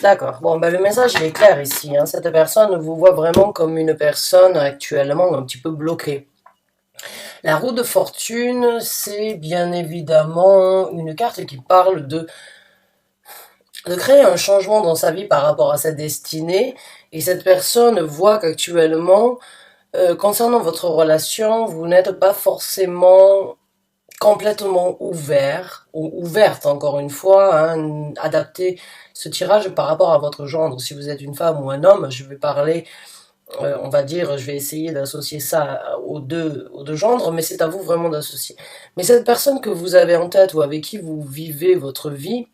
D'accord. Bon, ben, le message il est clair ici, hein. Cette personne vous voit vraiment comme une personne actuellement un petit peu bloquée. La roue de fortune, c'est bien évidemment une carte qui parle de créer un changement dans sa vie par rapport à sa destinée. Et cette personne voit qu'actuellement, concernant votre relation, vous n'êtes pas forcément complètement ouvert, ou ouverte encore une fois, hein, adapter ce tirage par rapport à votre genre. Si vous êtes une femme ou un homme, je vais parler, on va dire, je vais essayer d'associer ça aux deux genres, mais c'est à vous vraiment d'associer. Mais cette personne que vous avez en tête ou avec qui vous vivez votre vie,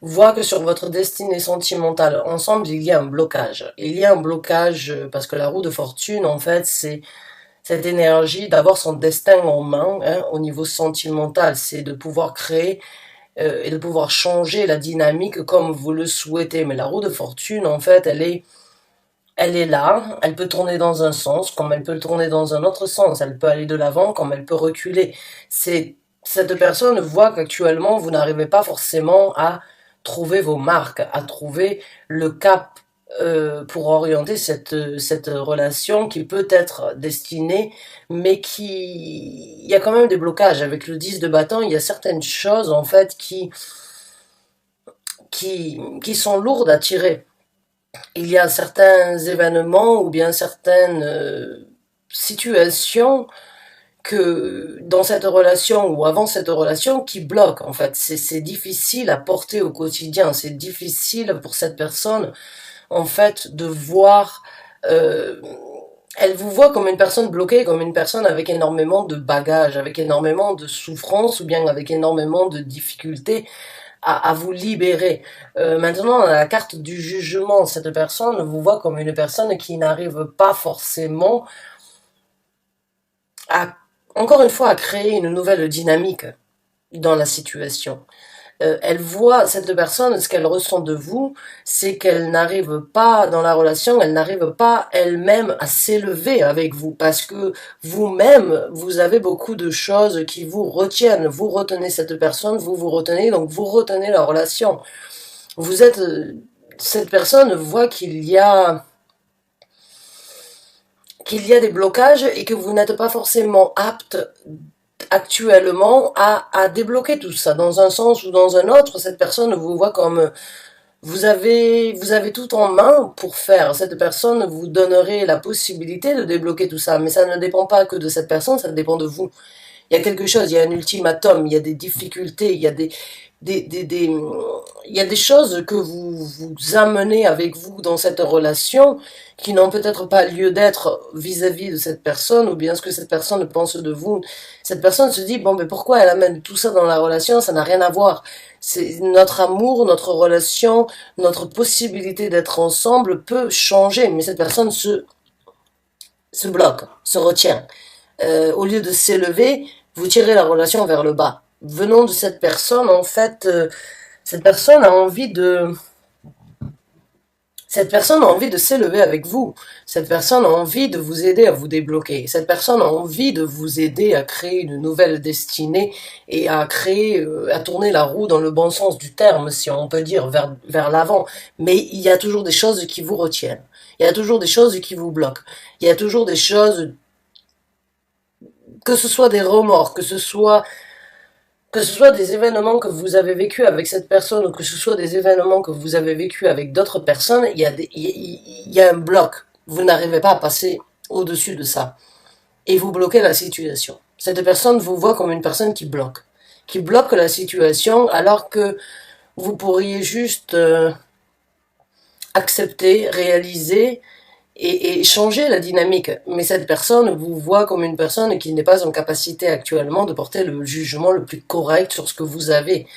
voit que sur votre destinée sentimentale ensemble, il y a un blocage. Il y a un blocage parce que la roue de fortune, en fait, c'est cette énergie d'avoir son destin en main, hein, au niveau sentimental, c'est de pouvoir créer et de pouvoir changer la dynamique comme vous le souhaitez. Mais la roue de fortune, en fait, elle est là, elle peut tourner dans un sens, comme elle peut tourner dans un autre sens. Elle peut aller de l'avant, comme elle peut reculer. Cette personne voit qu'actuellement, vous n'arrivez pas forcément à trouver vos marques, à trouver le cap pour orienter cette relation qui peut être destinée, mais il y a quand même des blocages. Avec le 10 de bâton, il y a certaines choses, en fait, qui sont lourdes à tirer. Il y a certains événements ou bien certaines situations que dans cette relation ou avant cette relation qui bloquent en fait. C'est difficile à porter au quotidien, c'est difficile pour cette personne en fait de voir... euh, elle vous voit comme une personne bloquée, comme une personne avec énormément de bagages, avec énormément de souffrances ou bien avec énormément de difficultés à vous libérer. Maintenant, à la carte du jugement, cette personne vous voit comme une personne qui n'arrive pas forcément à, encore une fois, à créer une nouvelle dynamique dans la situation. Elle voit, cette personne, ce qu'elle ressent de vous, c'est qu'elle n'arrive pas dans la relation, elle n'arrive pas elle-même à s'élever avec vous, parce que vous-même, vous avez beaucoup de choses qui vous retiennent. Vous retenez cette personne, vous vous retenez, donc vous retenez la relation. Vous êtes, cette personne voit qu'il y a des blocages et que vous n'êtes pas forcément apte actuellement à débloquer tout ça. Dans un sens ou dans un autre, cette personne vous voit comme vous avez tout en main pour faire. Cette personne vous donnerait la possibilité de débloquer tout ça. Mais ça ne dépend pas que de cette personne, ça dépend de vous. Il y a quelque chose, il y a un ultimatum, il y a des difficultés, il y a il y a des choses que vous amenez avec vous dans cette relation qui n'ont peut-être pas lieu d'être vis-à-vis de cette personne ou bien ce que cette personne pense de vous. Cette personne se dit, bon, mais pourquoi elle amène tout ça dans la relation? Ça n'a rien à voir. C'est notre amour, notre relation, notre possibilité d'être ensemble peut changer, mais cette personne se bloque, se retient. Au lieu de s'élever, vous tirez la relation vers le bas. Venant de cette personne, en fait, cette personne a envie de, cette personne a envie de s'élever avec vous. Cette personne a envie de vous aider à vous débloquer. Cette personne a envie de vous aider à créer une nouvelle destinée et à créer, à tourner la roue dans le bon sens du terme, si on peut dire, vers l'avant. Mais il y a toujours des choses qui vous retiennent. Il y a toujours des choses qui vous bloquent. Il y a toujours des choses, que ce soit des remords, que ce soit des événements que vous avez vécu avec cette personne ou que ce soit des événements que vous avez vécu avec d'autres personnes, il y a un bloc. Vous n'arrivez pas à passer au-dessus de ça. Et vous bloquez la situation. Cette personne vous voit comme une personne qui bloque la situation alors que vous pourriez juste accepter, réaliser et changer la dynamique. Mais cette personne vous voit comme une personne qui n'est pas en capacité actuellement de porter le jugement le plus correct sur ce que vous avez.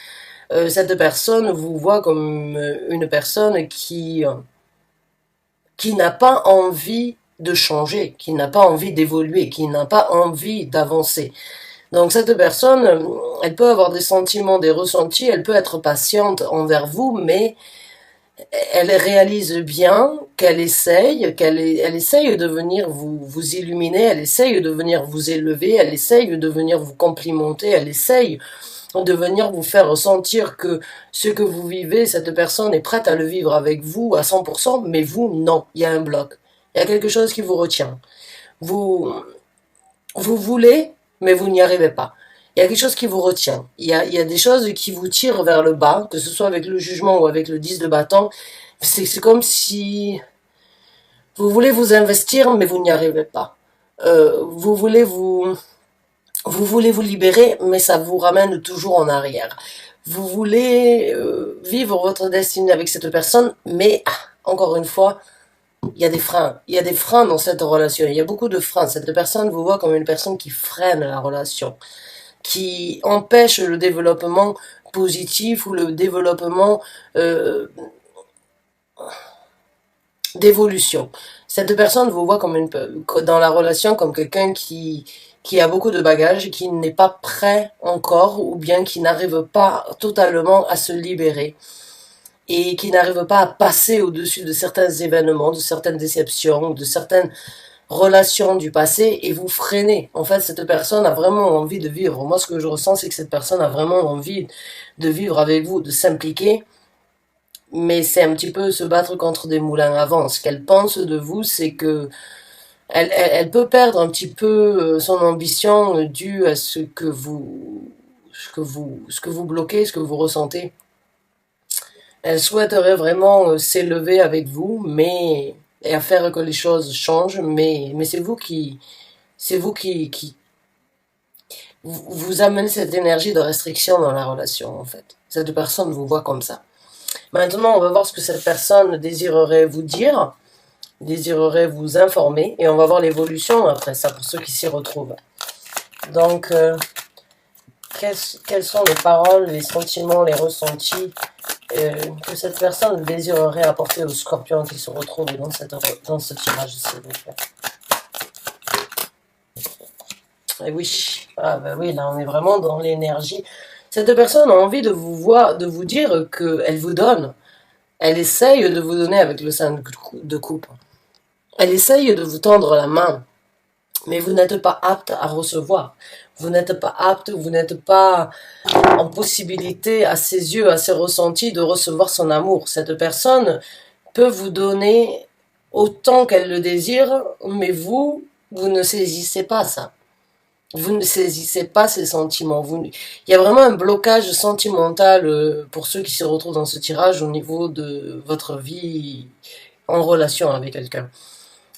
Cette personne vous voit comme une personne qui n'a pas envie de changer, qui n'a pas envie d'évoluer, qui n'a pas envie d'avancer. Donc cette personne, elle peut avoir des sentiments, des ressentis, elle peut être patiente envers vous, mais elle réalise bien elle essaye de venir vous illuminer, elle essaye de venir vous élever, elle essaye de venir vous complimenter, elle essaye de venir vous faire ressentir que ce que vous vivez, cette personne est prête à le vivre avec vous à 100%, mais vous, non, il y a un bloc. Il y a quelque chose qui vous retient. Vous, vous voulez, mais vous n'y arrivez pas. Il y a quelque chose qui vous retient. Il y a des choses qui vous tirent vers le bas, que ce soit avec le jugement ou avec le 10 de bâton. C'est comme si vous voulez vous investir, mais vous n'y arrivez pas. Vous voulez vous voulez vous libérer, mais ça vous ramène toujours en arrière. Vous voulez vivre votre destinée avec cette personne, mais encore une fois, il y a des freins. Il y a des freins dans cette relation. Il y a beaucoup de freins. Cette personne vous voit comme une personne qui freine la relation, qui empêche le développement positif ou le développement d'évolution. Cette personne vous voit comme dans la relation comme quelqu'un qui a beaucoup de bagages, qui n'est pas prêt encore, ou bien qui n'arrive pas totalement à se libérer, et qui n'arrive pas à passer au-dessus de certains événements, de certaines déceptions, de certaines relations du passé, et vous freinez. En fait, cette personne a vraiment envie de vivre. Moi, ce que je ressens, c'est que cette personne a vraiment envie de vivre avec vous, de s'impliquer, mais c'est un petit peu se battre contre des moulins à vent. Ce qu'elle pense de vous, c'est que elle peut perdre un petit peu son ambition due à ce que vous bloquez, ce que vous ressentez. Elle souhaiterait vraiment s'élever avec vous, mais et à faire que les choses changent, mais c'est vous qui vous amenez cette énergie de restriction dans la relation en fait. Cette personne vous voit comme ça. Maintenant, on va voir ce que cette personne désirerait vous dire, désirerait vous informer, et on va voir l'évolution après ça pour ceux qui s'y retrouvent. Donc, quelles sont les paroles, les sentiments, les ressentis que cette personne désirerait apporter au scorpion qui se retrouve dans ce tirage, s'il vous plaît. Et oui, oui, là on est vraiment dans l'énergie. Cette personne a envie de vous voir, de vous dire qu'elle vous donne. Elle essaye de vous donner avec le 5 de coupe. Elle essaye de vous tendre la main, mais vous n'êtes pas apte à recevoir. Vous n'êtes pas apte, vous n'êtes pas en possibilité, à ses yeux, à ses ressentis, de recevoir son amour. Cette personne peut vous donner autant qu'elle le désire, mais vous ne saisissez pas ça. Vous ne saisissez pas ces sentiments. Il y a vraiment un blocage sentimental pour ceux qui se retrouvent dans ce tirage au niveau de votre vie en relation avec quelqu'un.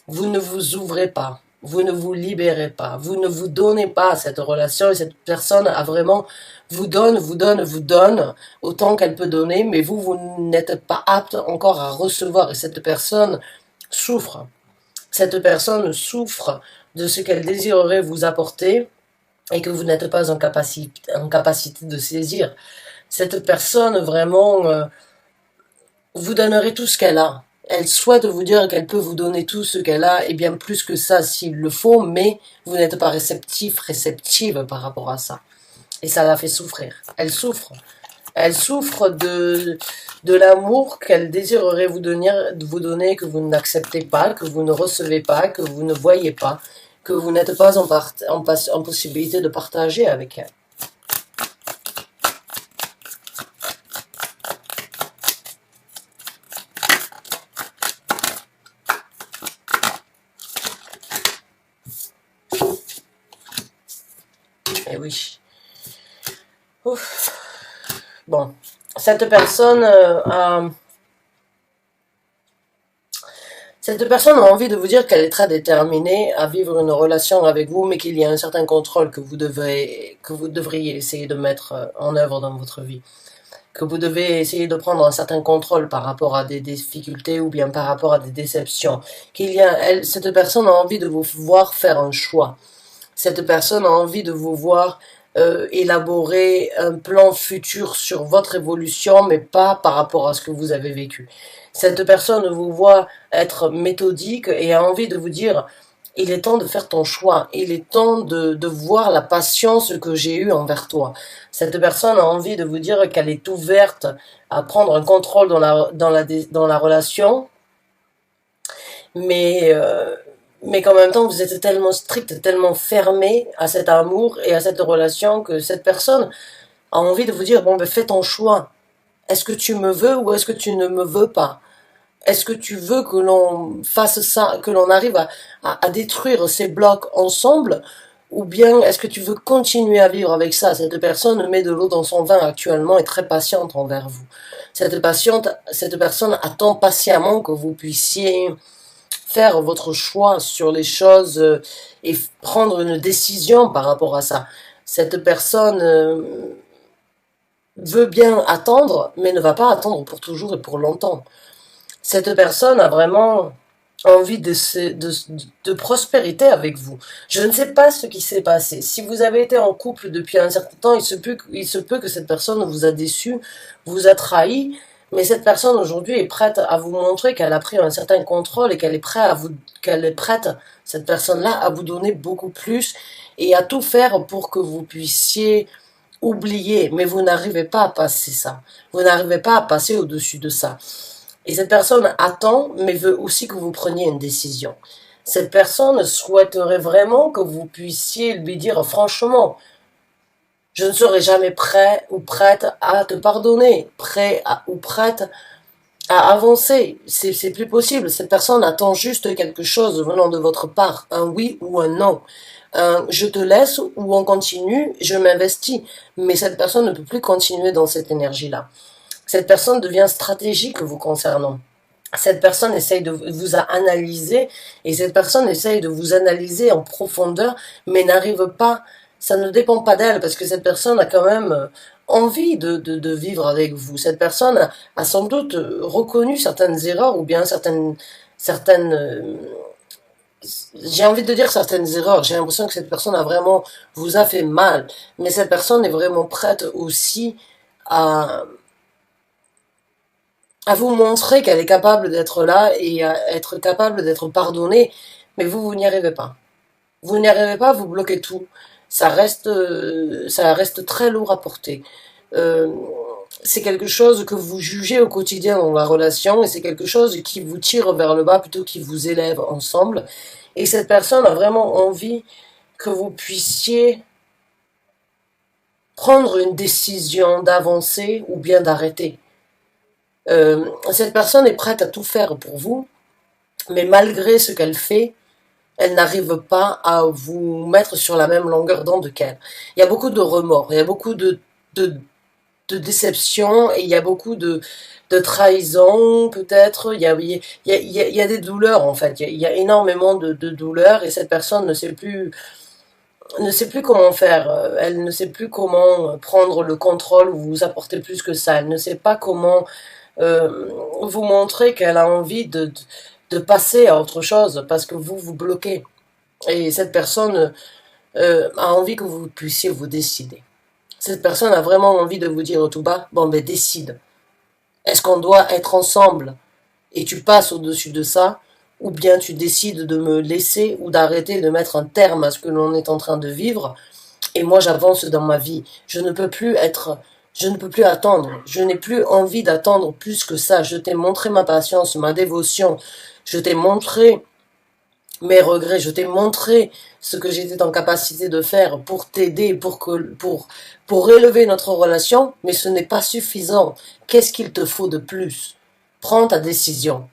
Vous ne vous ouvrez pas, vous ne vous libérez pas, vous ne vous donnez pas à cette relation, et cette personne a vraiment vous donne autant qu'elle peut donner, mais vous n'êtes pas apte encore à recevoir, et cette personne souffre. Cette personne souffre de ce qu'elle désirerait vous apporter et que vous n'êtes pas en capacité de saisir. Cette personne vraiment vous donnerait tout ce qu'elle a. Elle souhaite vous dire qu'elle peut vous donner tout ce qu'elle a, et bien plus que ça s'il le faut, mais vous n'êtes pas réceptive par rapport à ça. Et ça la fait souffrir. Elle souffre. Elle souffre de l'amour qu'elle désirerait vous donner, que vous n'acceptez pas, que vous ne recevez pas, que vous ne voyez pas, que vous n'êtes pas en possibilité de partager avec elle. Et oui. Ouf. Bon, cette personne a envie de vous dire qu'elle est très déterminée à vivre une relation avec vous, mais qu'il y a un certain contrôle que vous devriez essayer de mettre en œuvre dans votre vie. Que vous devez essayer de prendre un certain contrôle par rapport à des difficultés ou bien par rapport à des déceptions. Cette personne a envie de vous voir faire un choix. Cette personne a envie de vous voir élaborer un plan futur sur votre évolution, mais pas par rapport à ce que vous avez vécu. Cette personne vous voit être méthodique et a envie de vous dire « Il est temps de faire ton choix, il est temps de voir la patience que j'ai eue envers toi. » Cette personne a envie de vous dire qu'elle est ouverte à prendre un contrôle dans la relation, mais qu'en même temps, vous êtes tellement strict, tellement fermé à cet amour et à cette relation que cette personne a envie de vous dire, bon, ben, fais ton choix. Est-ce que tu me veux ou est-ce que tu ne me veux pas? Est-ce que tu veux que l'on fasse ça, que l'on arrive à détruire ces blocs ensemble? Ou bien est-ce que tu veux continuer à vivre avec ça? Cette personne met de l'eau dans son vin actuellement et très patiente envers vous. Cette personne attend patiemment que vous puissiez faire votre choix sur les choses et prendre une décision par rapport à ça. Cette personne veut bien attendre, mais ne va pas attendre pour toujours et pour longtemps. Cette personne a vraiment envie de prospérité avec vous. Je ne sais pas ce qui s'est passé. Si vous avez été en couple depuis un certain temps, il se peut que cette personne vous a déçu, vous a trahi, mais cette personne aujourd'hui est prête à vous montrer qu'elle a pris un certain contrôle et qu'elle est prête, cette personne-là, à vous donner beaucoup plus et à tout faire pour que vous puissiez oublier, mais vous n'arrivez pas à passer ça. Vous n'arrivez pas à passer au-dessus de ça. Et cette personne attend, mais veut aussi que vous preniez une décision. Cette personne souhaiterait vraiment que vous puissiez lui dire franchement, je ne serai jamais prêt ou prête à te pardonner, ou prête à avancer. C'est plus possible. Cette personne attend juste quelque chose venant de votre part, un oui ou un non. Je te laisse ou on continue, je m'investis. Mais cette personne ne peut plus continuer dans cette énergie-là. Cette personne devient stratégique vous concernant. Cette personne essaye de vous analyser et cette personne essaye de vous analyser en profondeur, mais n'arrive pas, ça ne dépend pas d'elle parce que cette personne a quand même envie de vivre avec vous. Cette personne a sans doute reconnu certaines erreurs ou bien certaines j'ai envie de dire certaines erreurs. J'ai l'impression que cette personne vous a fait mal, mais cette personne est vraiment prête aussi à vous montrer qu'elle est capable d'être là et à être capable d'être pardonnée, mais vous n'y arrivez pas. Vous n'y arrivez pas, vous bloquez tout. Ça reste très lourd à porter. Euh, c'est quelque chose que vous jugez au quotidien dans la relation et c'est quelque chose qui vous tire vers le bas plutôt qui vous élève ensemble. Et cette personne a vraiment envie que vous puissiez prendre une décision d'avancer ou bien d'arrêter. Cette personne est prête à tout faire pour vous, mais malgré ce qu'elle fait, elle n'arrive pas à vous mettre sur la même longueur d'onde qu'elle. Il y a beaucoup de remords, il y a beaucoup de, de déception et il y a beaucoup de trahison peut-être. Il y a des douleurs en fait, il y a énormément de douleurs et cette personne ne sait plus comment faire, elle ne sait plus comment prendre le contrôle ou vous apporter plus que ça, elle ne sait pas comment vous montrer qu'elle a envie de passer à autre chose parce que vous bloquez. Et cette personne a envie que vous puissiez vous décider. Cette personne a vraiment envie de vous dire tout bas, bon ben décide. Est-ce qu'on doit être ensemble et tu passes au-dessus de ça, ou bien tu décides de me laisser ou d'arrêter de mettre un terme à ce que l'on est en train de vivre et moi j'avance dans ma vie. Je ne peux plus attendre. Je n'ai plus envie d'attendre plus que ça. Je t'ai montré ma patience, ma dévotion. Je t'ai montré mes regrets. Je t'ai montré ce que j'étais en capacité de faire pour t'aider, pour élever notre relation. Mais ce n'est pas suffisant. Qu'est-ce qu'il te faut de plus? Prends ta décision.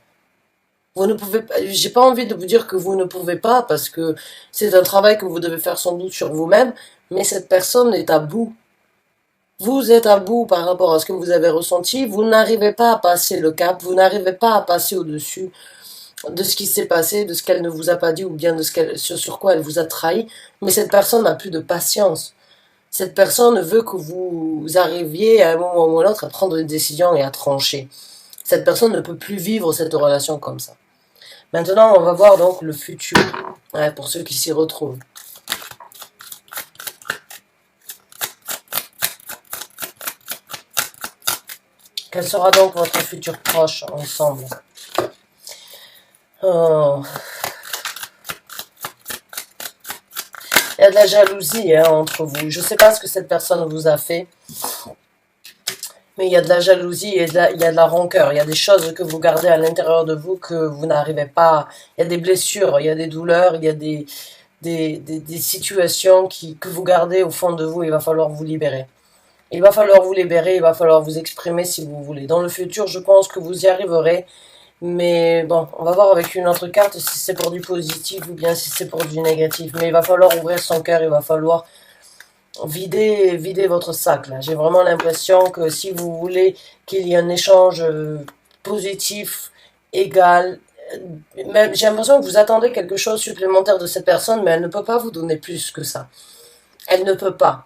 Vous ne pouvez pas, j'ai pas envie de vous dire que vous ne pouvez pas parce que c'est un travail que vous devez faire sans doute sur vous-même, mais cette personne est à bout. Vous êtes à bout par rapport à ce que vous avez ressenti, vous n'arrivez pas à passer le cap, vous n'arrivez pas à passer au-dessus de ce qui s'est passé, de ce qu'elle ne vous a pas dit ou bien de sur quoi elle vous a trahi, mais cette personne n'a plus de patience. Cette personne veut que vous arriviez à un moment ou à l'autre à prendre une décision et à trancher. Cette personne ne peut plus vivre cette relation comme ça. Maintenant, on va voir donc le futur, pour ceux qui s'y retrouvent. Quel sera donc votre futur proche ensemble? Oh. Il y a de la jalousie entre vous. Je ne sais pas ce que cette personne vous a fait, mais il y a de la jalousie et il y a de la rancœur. Il y a des choses que vous gardez à l'intérieur de vous que vous n'arrivez pas. Il y a des blessures, il y a des douleurs, il y a des situations que vous gardez au fond de vous. Il va falloir vous libérer. Il va falloir vous libérer, il va falloir vous exprimer si vous voulez. Dans le futur, je pense que vous y arriverez. Mais bon, on va voir avec une autre carte si c'est pour du positif ou bien si c'est pour du négatif. Mais il va falloir ouvrir son cœur, il va falloir vider votre sac là. J'ai vraiment l'impression que si vous voulez qu'il y ait un échange positif, égal, même j'ai l'impression que vous attendez quelque chose supplémentaire de cette personne, mais elle ne peut pas vous donner plus que ça. Elle ne peut pas.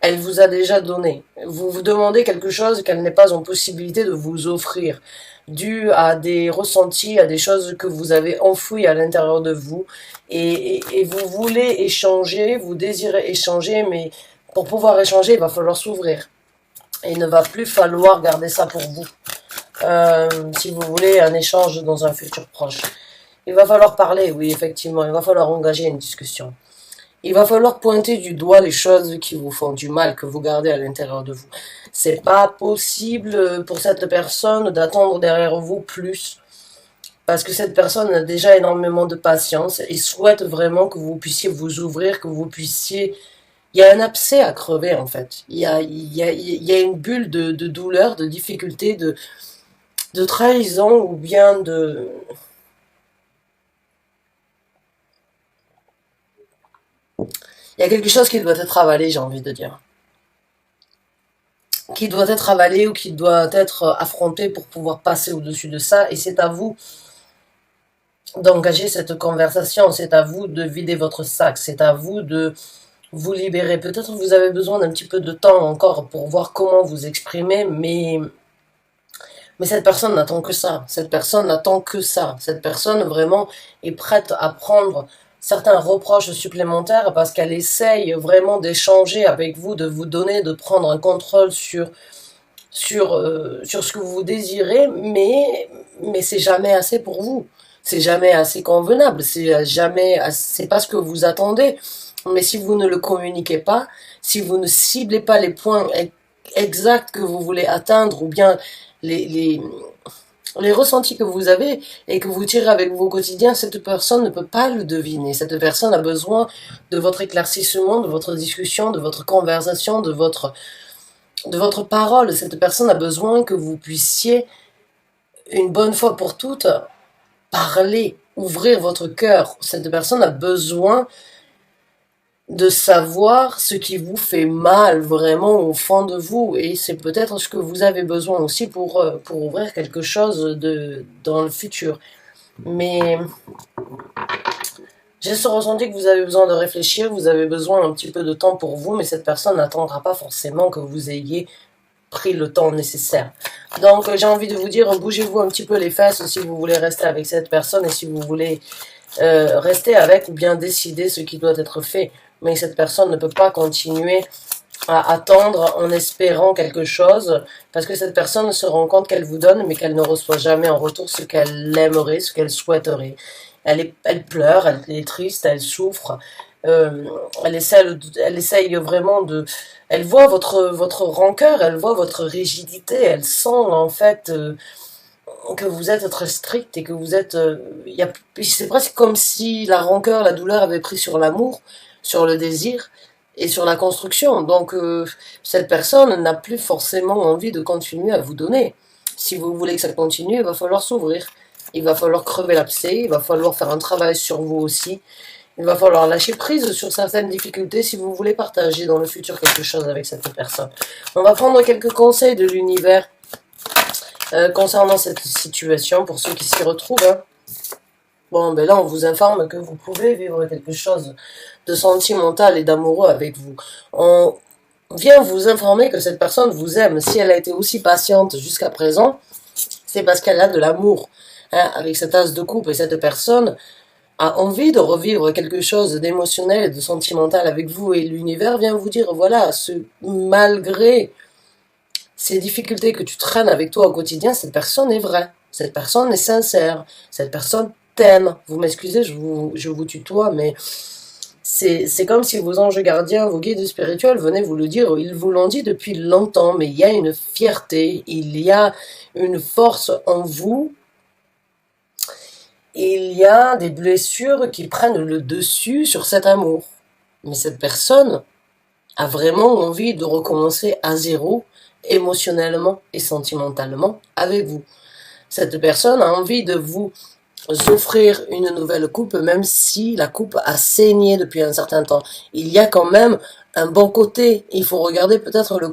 Elle vous a déjà donné. Vous vous demandez quelque chose qu'elle n'est pas en possibilité de vous offrir, dû à des ressentis, à des choses que vous avez enfouies à l'intérieur de vous, et vous voulez échanger, vous désirez échanger, mais pour pouvoir échanger, il va falloir s'ouvrir. Et il ne va plus falloir garder ça pour vous. Si vous voulez un échange dans un futur proche. Il va falloir parler, oui, effectivement, il va falloir engager une discussion. Il va falloir pointer du doigt les choses qui vous font du mal, que vous gardez à l'intérieur de vous. C'est pas possible pour cette personne d'attendre derrière vous plus, parce que cette personne a déjà énormément de patience et souhaite vraiment que vous puissiez vous ouvrir, que vous puissiez... Il y a un abcès à crever, en fait. Il y a une bulle de douleur, de difficulté, de trahison, ou bien de... Il y a quelque chose qui doit être avalé, j'ai envie de dire. Qui doit être avalé ou qui doit être affronté pour pouvoir passer au-dessus de ça. Et c'est à vous d'engager cette conversation, c'est à vous de vider votre sac, c'est à vous de vous libérer. Peut-être que vous avez besoin d'un petit peu de temps encore pour voir comment vous exprimer, mais cette personne n'attend que ça. Cette personne n'attend que ça. Cette personne vraiment est prête à prendre certains reproches supplémentaires parce qu'elle essaye vraiment d'échanger avec vous, de vous donner, de prendre un contrôle sur ce que vous désirez, mais c'est jamais assez pour vous. C'est jamais assez convenable. C'est pas ce que vous attendez. Mais si vous ne le communiquez pas, si vous ne ciblez pas les points exacts que vous voulez atteindre ou bien les, les, les ressentis que vous avez et que vous tirez avec vous au quotidien, cette personne ne peut pas le deviner. Cette personne a besoin de votre éclaircissement, de votre discussion, de votre conversation, de votre parole. Cette personne a besoin que vous puissiez, une bonne fois pour toutes, parler, ouvrir votre cœur. Cette personne a besoin de savoir ce qui vous fait mal vraiment au fond de vous, et c'est peut-être ce que vous avez besoin aussi pour ouvrir quelque chose dans le futur. Mais j'ai ce ressenti que vous avez besoin de réfléchir, vous avez besoin un petit peu de temps pour vous, mais cette personne n'attendra pas forcément que vous ayez pris le temps nécessaire. Donc j'ai envie de vous dire, bougez-vous un petit peu les fesses si vous voulez rester avec cette personne et si vous voulez rester avec ou bien décider ce qui doit être fait. Mais cette personne ne peut pas continuer à attendre en espérant quelque chose, parce que cette personne se rend compte qu'elle vous donne, mais qu'elle ne reçoit jamais en retour ce qu'elle aimerait, ce qu'elle souhaiterait. Elle pleure, elle est triste, elle souffre, elle essaye vraiment de... Elle voit votre rancœur, elle voit votre rigidité, elle sent en fait que vous êtes très strict et que vous êtes... c'est presque comme si la rancœur, la douleur avait pris sur l'amour, sur le désir et sur la construction. Donc cette personne n'a plus forcément envie de continuer à vous donner. Si vous voulez que ça continue, il va falloir s'ouvrir. Il va falloir crever l'abcès, il va falloir faire un travail sur vous aussi. Il va falloir lâcher prise sur certaines difficultés si vous voulez partager dans le futur quelque chose avec cette personne. On va prendre quelques conseils de l'univers concernant cette situation pour ceux qui s'y retrouvent. Hein. Bon, ben là, on vous informe que vous pouvez vivre quelque chose de sentimental et d'amoureux avec vous. On vient vous informer que cette personne vous aime. Si elle a été aussi patiente jusqu'à présent, c'est parce qu'elle a de l'amour. Hein, avec cette as de coupe, et cette personne a envie de revivre quelque chose d'émotionnel et de sentimental avec vous, et l'univers vient vous dire, voilà, malgré ces difficultés que tu traînes avec toi au quotidien, cette personne est vraie, cette personne est sincère, cette personne t'aime. Vous m'excusez, je vous tutoie, mais c'est comme si vos anges gardiens, vos guides spirituels venaient vous le dire. Ils vous l'ont dit depuis longtemps, mais il y a une fierté, il y a une force en vous. Il y a des blessures qui prennent le dessus sur cet amour. Mais cette personne a vraiment envie de recommencer à zéro, émotionnellement et sentimentalement, avec vous. Cette personne a envie de vous offrir une nouvelle coupe, même si la coupe a saigné depuis un certain temps. Il y a quand même un bon côté. Il faut regarder peut-être le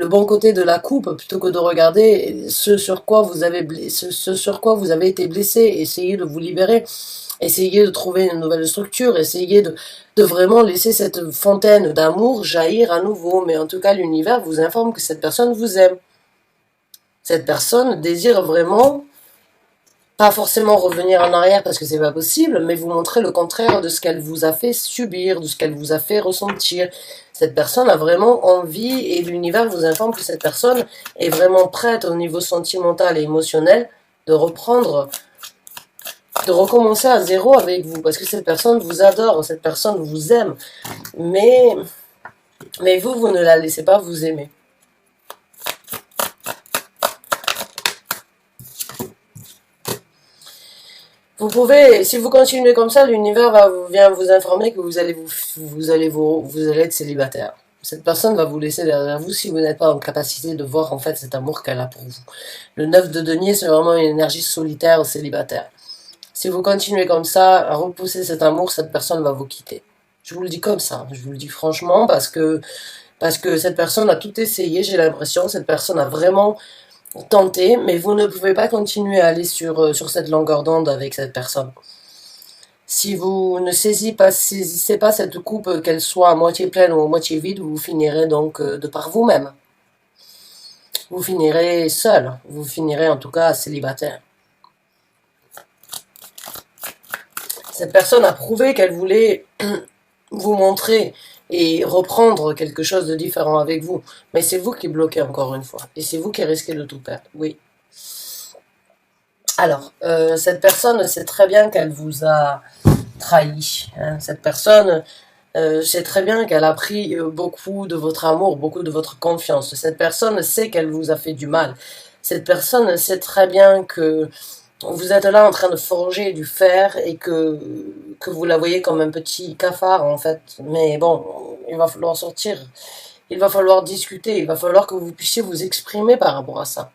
bon côté de la coupe, plutôt que de regarder ce sur quoi vous avez ce sur quoi vous avez été blessé. Essayez de vous libérer. Essayez de trouver une nouvelle structure. Essayez de vraiment laisser cette fontaine d'amour jaillir à nouveau. Mais en tout cas, l'univers vous informe que cette personne vous aime. Cette personne désire vraiment pas forcément revenir en arrière parce que c'est pas possible, mais vous montrer le contraire de ce qu'elle vous a fait subir, de ce qu'elle vous a fait ressentir. Cette personne a vraiment envie et l'univers vous informe que cette personne est vraiment prête au niveau sentimental et émotionnel de reprendre, de recommencer à zéro avec vous parce que cette personne vous adore, cette personne vous aime, mais vous, vous ne la laissez pas vous aimer. Vous pouvez, si vous continuez comme ça, l'univers vient vous informer que vous allez être célibataire. Cette personne va vous laisser derrière vous si vous n'êtes pas en capacité de voir en fait cet amour qu'elle a pour vous. Le 9 de denier, c'est vraiment une énergie solitaire, célibataire. Si vous continuez comme ça, à repousser cet amour, cette personne va vous quitter. Je vous le dis comme ça, je vous le dis franchement, parce que cette personne a tout essayé, j'ai l'impression, cette personne a vraiment tenter, mais vous ne pouvez pas continuer à aller sur cette longueur d'onde avec cette personne. Si vous ne saisissez pas cette coupe, qu'elle soit à moitié pleine ou à moitié vide, vous finirez donc de par vous-même. Vous finirez seul, vous finirez en tout cas célibataire. Cette personne a prouvé qu'elle voulait vous montrer et reprendre quelque chose de différent avec vous. Mais c'est vous qui bloquez encore une fois. Et c'est vous qui risquez de tout perdre. Oui. Alors, cette personne sait très bien qu'elle vous a trahi. Hein. Cette personne sait très bien qu'elle a pris beaucoup de votre amour, beaucoup de votre confiance. Cette personne sait qu'elle vous a fait du mal. Cette personne sait très bien que vous êtes là en train de forger du fer et que vous la voyez comme un petit cafard en fait. Mais bon, il va falloir sortir, il va falloir discuter, il va falloir que vous puissiez vous exprimer par rapport à ça.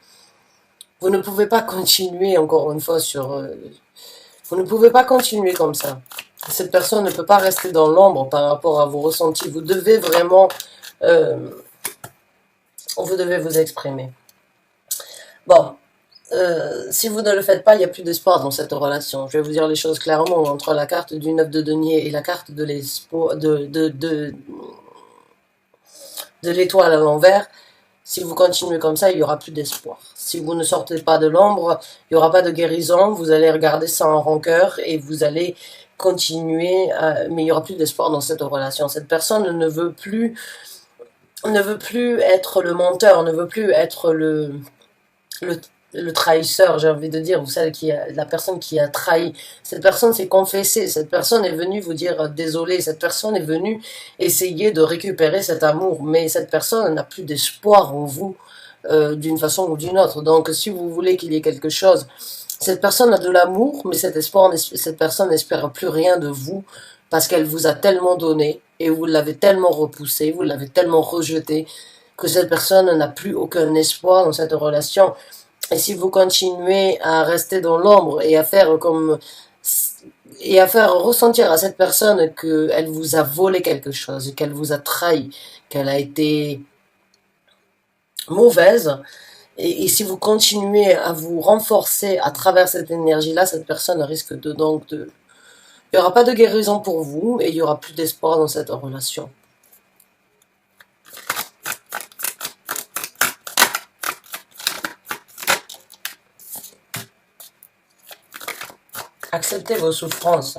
Vous ne pouvez pas continuer encore une fois vous ne pouvez pas continuer comme ça. Cette personne ne peut pas rester dans l'ombre par rapport à vos ressentis. Vous devez vraiment, vous devez vous exprimer. Bon, si vous ne le faites pas, il n'y a plus d'espoir dans cette relation. Je vais vous dire les choses clairement. Entre la carte du 9 de denier et la carte de l'espoir, de l'étoile à l'envers, si vous continuez comme ça, il n'y aura plus d'espoir. Si vous ne sortez pas de l'ombre, il n'y aura pas de guérison. Vous allez regarder ça en rancœur et vous allez continuer, mais il n'y aura plus d'espoir dans cette relation. Cette personne ne veut plus être le menteur, ne veut plus être le trahisseur, j'ai envie de dire, vous savez, la personne qui a trahi. Cette personne s'est confessée, cette personne est venue vous dire désolé, cette personne est venue essayer de récupérer cet amour, mais cette personne n'a plus d'espoir en vous d'une façon ou d'une autre. Donc si vous voulez qu'il y ait quelque chose, cette personne a de l'amour, mais cette personne n'espère plus rien de vous parce qu'elle vous a tellement donné et vous l'avez tellement repoussé, vous l'avez tellement rejeté que cette personne n'a plus aucun espoir dans cette relation. Et si vous continuez à rester dans l'ombre et à faire ressentir à cette personne qu'elle vous a volé quelque chose, qu'elle vous a trahi, qu'elle a été mauvaise, et si vous continuez à vous renforcer à travers cette énergie-là, cette personne risque de il n'y aura pas de guérison pour vous et il n'y aura plus d'espoir dans cette relation. Acceptez vos souffrances.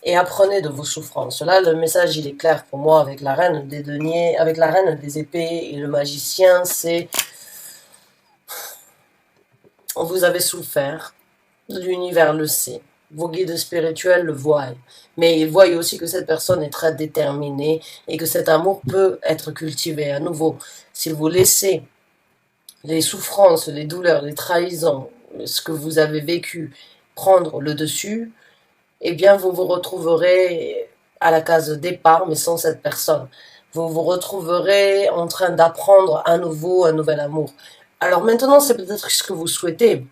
Et apprenez de vos souffrances. Là, le message, il est clair pour moi avec la reine des deniers, avec la reine des épées et le magicien, c'est vous avez souffert, l'univers le sait, vos guides spirituels le voient, mais ils voient aussi que cette personne est très déterminée et que cet amour peut être cultivé à nouveau. Si vous laissez les souffrances, les douleurs, les trahisons, ce que vous avez vécu prendre le dessus, eh bien vous vous retrouverez à la case départ, mais sans cette personne. Vous vous retrouverez en train d'apprendre à nouveau un nouvel amour. Alors maintenant, c'est peut-être ce que vous souhaitez.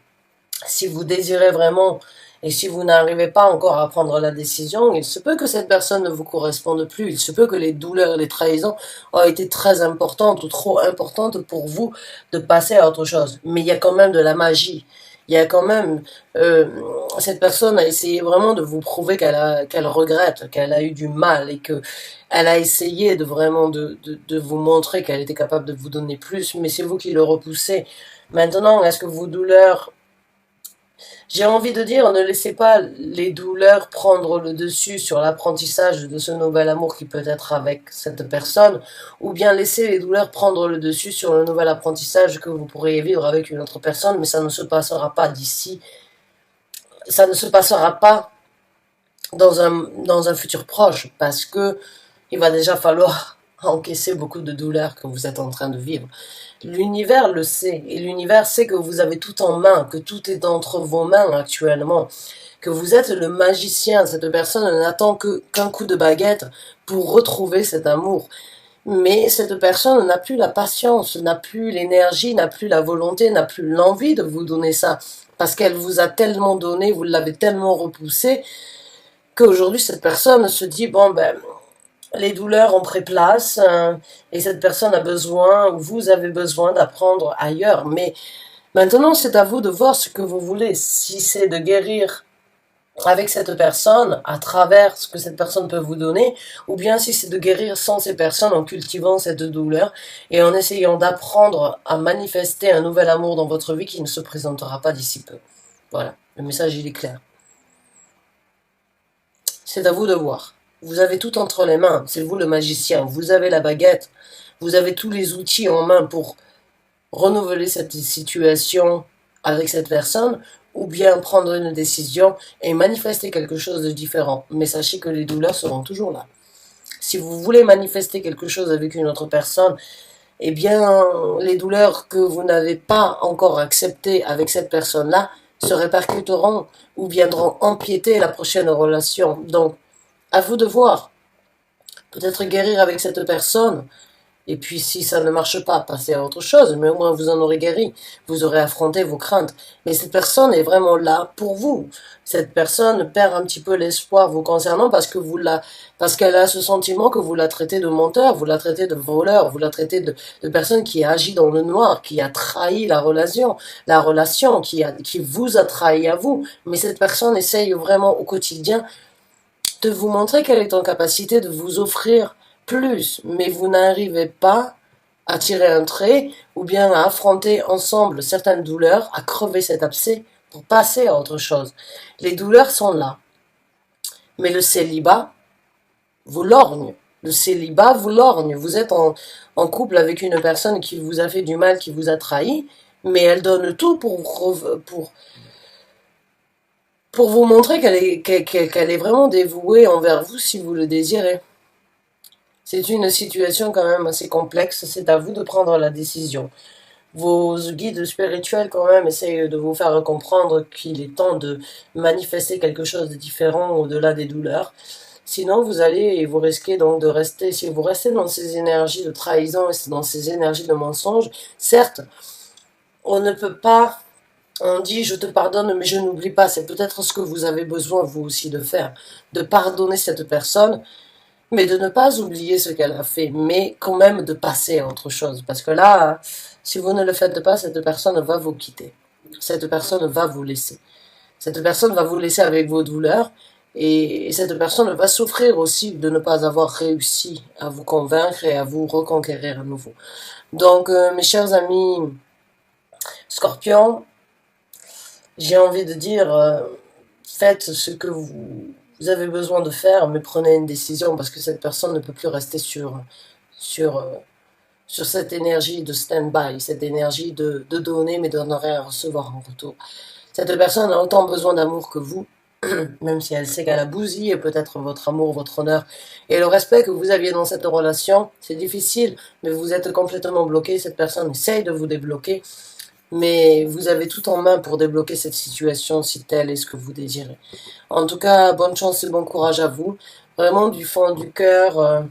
Si vous désirez vraiment et si vous n'arrivez pas encore à prendre la décision, il se peut que cette personne ne vous corresponde plus. Il se peut que les douleurs et les trahisons ont été très importantes ou trop importantes pour vous de passer à autre chose. Mais il y a quand même de la magie. Il y a quand même cette personne a essayé vraiment de vous prouver qu'elle regrette, qu'elle a eu du mal et que elle a essayé de vraiment de vous montrer qu'elle était capable de vous donner plus, mais c'est vous qui le repoussez. Maintenant, est-ce que vos douleurs, j'ai envie de dire, ne laissez pas les douleurs prendre le dessus sur l'apprentissage de ce nouvel amour qui peut être avec cette personne, ou bien laissez les douleurs prendre le dessus sur le nouvel apprentissage que vous pourriez vivre avec une autre personne, mais ça ne se passera pas d'ici, ça ne se passera pas dans un futur proche, parce que il va déjà falloir encaisser beaucoup de douleurs que vous êtes en train de vivre. L'univers le sait, et l'univers sait que vous avez tout en main, que tout est entre vos mains actuellement, que vous êtes le magicien. Cette personne n'attend qu'un coup de baguette pour retrouver cet amour. Mais cette personne n'a plus la patience, n'a plus l'énergie, n'a plus la volonté, n'a plus l'envie de vous donner ça. Parce qu'elle vous a tellement donné, vous l'avez tellement repoussé, qu'aujourd'hui cette personne se dit, bon ben, les douleurs ont pris place et cette personne a besoin, ou vous avez besoin d'apprendre ailleurs. Mais maintenant, c'est à vous de voir ce que vous voulez. Si c'est de guérir avec cette personne, à travers ce que cette personne peut vous donner, ou bien si c'est de guérir sans ces personnes en cultivant cette douleur et en essayant d'apprendre à manifester un nouvel amour dans votre vie qui ne se présentera pas d'ici peu. Voilà, le message il est clair. C'est à vous de voir. Vous avez tout entre les mains, c'est vous le magicien, vous avez la baguette, vous avez tous les outils en main pour renouveler cette situation avec cette personne, ou bien prendre une décision et manifester quelque chose de différent. Mais sachez que les douleurs seront toujours là. Si vous voulez manifester quelque chose avec une autre personne, eh bien, les douleurs que vous n'avez pas encore acceptées avec cette personne-là se répercuteront ou viendront empiéter la prochaine relation. Donc, à vous de voir. Peut-être guérir avec cette personne. Et puis si ça ne marche pas, passer à autre chose. Mais au moins vous en aurez guéri. Vous aurez affronté vos craintes. Mais cette personne est vraiment là pour vous. Cette personne perd un petit peu l'espoir vous concernant parce qu'elle a ce sentiment que vous la traitez de menteur, vous la traitez de voleur, vous la traitez de personne qui agit dans le noir, qui a trahi la relation qui vous a trahi à vous. Mais cette personne essaye vraiment au quotidien de vous montrer qu'elle est en capacité de vous offrir plus, mais vous n'arrivez pas à tirer un trait ou bien à affronter ensemble certaines douleurs, à crever cet abcès pour passer à autre chose. Les douleurs sont là, mais le célibat vous lorgne. Le célibat vous lorgne. Vous êtes en couple avec une personne qui vous a fait du mal, qui vous a trahi, mais elle donne tout pour vous montrer qu'elle est vraiment dévouée envers vous si vous le désirez. C'est une situation quand même assez complexe, c'est à vous de prendre la décision. Vos guides spirituels quand même essayent de vous faire comprendre qu'il est temps de manifester quelque chose de différent au-delà des douleurs. Sinon, vous risquez donc de rester, si vous restez dans ces énergies de trahison et dans ces énergies de mensonge, certes, on ne peut pas, on dit je te pardonne mais je n'oublie pas, c'est peut-être ce que vous avez besoin vous aussi de faire, de pardonner cette personne, mais de ne pas oublier ce qu'elle a fait, mais quand même de passer à autre chose. Parce que là, si vous ne le faites pas, cette personne va vous quitter. Cette personne va vous laisser. Cette personne va vous laisser avec vos douleurs, et cette personne va souffrir aussi de ne pas avoir réussi à vous convaincre et à vous reconquérir à nouveau. Donc, mes chers amis Scorpion, j'ai envie de dire, faites ce que vous avez besoin de faire, mais prenez une décision parce que cette personne ne peut plus rester sur, euh, sur cette énergie de stand-by, cette énergie de donner mais de ne rien recevoir en retour. Cette personne a autant besoin d'amour que vous, même si elle sait qu'elle a bousillé peut-être votre amour, votre honneur et le respect que vous aviez dans cette relation. C'est difficile, mais vous êtes complètement bloqué. Cette personne essaye de vous débloquer, mais vous avez tout en main pour débloquer cette situation si tel est ce que vous désirez. En tout cas, bonne chance et bon courage à vous. Vraiment du fond du cœur,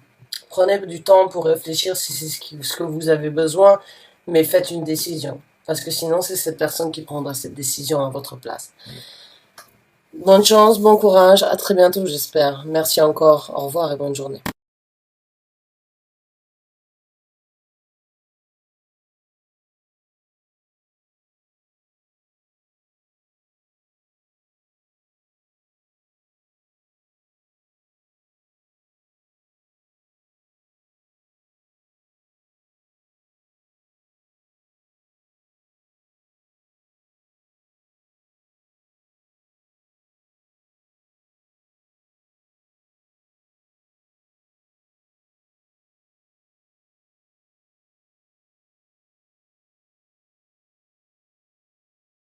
prenez du temps pour réfléchir si c'est ce que vous avez besoin, mais faites une décision. Parce que sinon, c'est cette personne qui prendra cette décision à votre place. Bonne chance, bon courage, à très bientôt j'espère. Merci encore, au revoir et bonne journée.